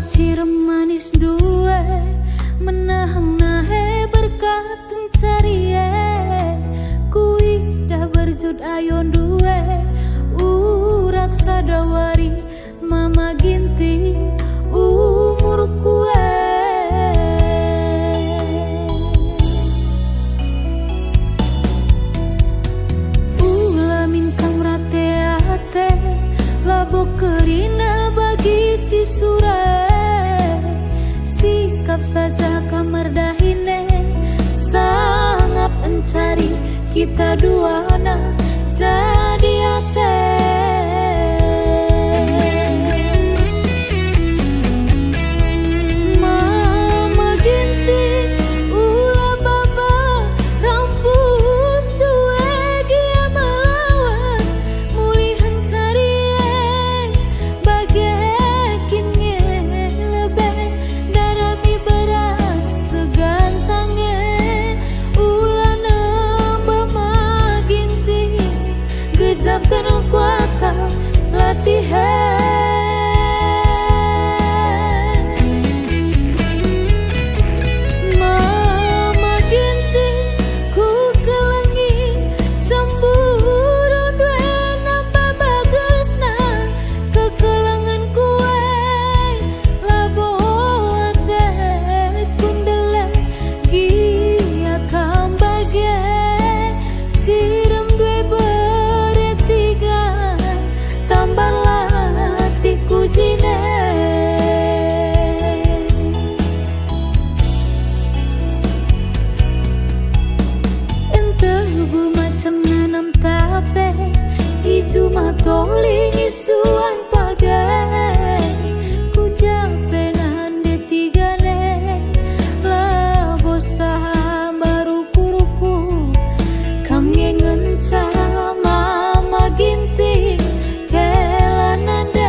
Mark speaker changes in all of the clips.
Speaker 1: cirem manis duwe menahang nahe berkat pencariye kui dah berjud ayon duwe urak sadawari mama ginti umur kue ulamin kang rate ate labo kerina bagi si sure sikap saja kamar dahine sangat encari kita duana jadi ate mama ginti ula baba rampus duwe dia melawan mulihan cari bagekin lebe darami beras segantangnya ula nambah maginti gejap kena kuaka latihan mama ginti ku kelengi cemburu dua nambah bagusna kekelangan kue labo ate kundele gia kambage cirem dua beretiga tambah latih kujine entah bu macam nanam tape ijo matoling isuan pagai ku jape nande tigane labosa baru kuruku kam ngenca mama ginti kelanande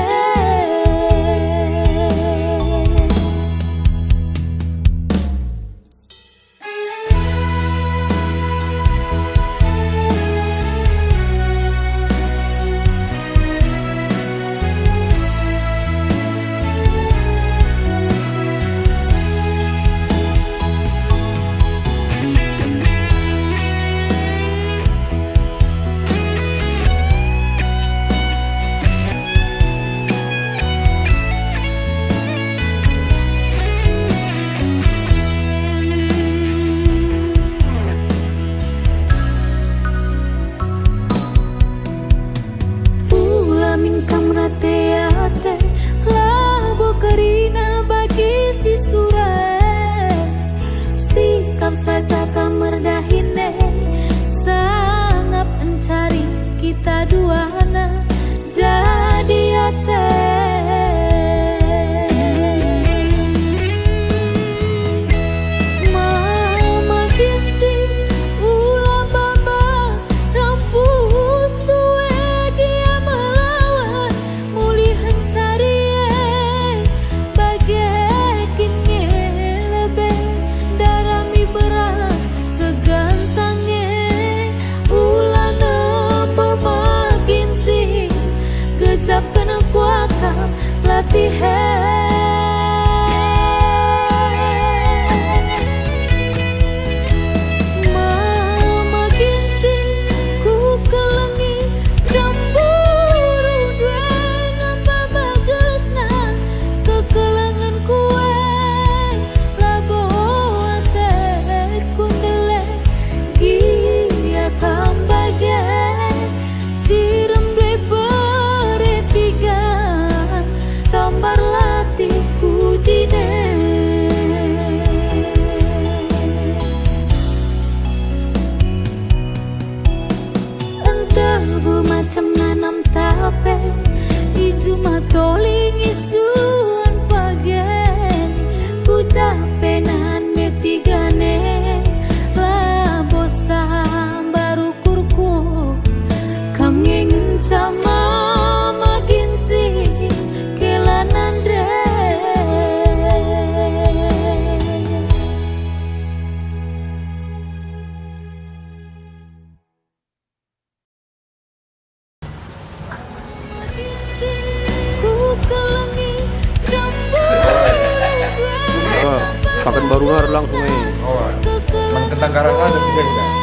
Speaker 1: ulamin kam rate ate labo kerina bagi si sure sikap saja kamar dahine sangat encari kita duana jadi ate mama ginti ula baba rampus duwe dia melawan mulihan cari bagekin lebe darami beras segantangnya ula nambah maginti gejap kena kuaka latihan mama ginti ku kelengi cemburu dua nambah bagusna kekelangan kue labo ate kundele gia kambage cirem dua beretiga tambah latih kujine entah bu macam nanam tape ijo matoling isuan pagen ku jape nande tigane labosa baru kurku kam ngenca mama ginti kelanande ku kelengi
Speaker 2: baru har langsung
Speaker 1: Oh,
Speaker 2: Mangkentang Karang ada juga udah.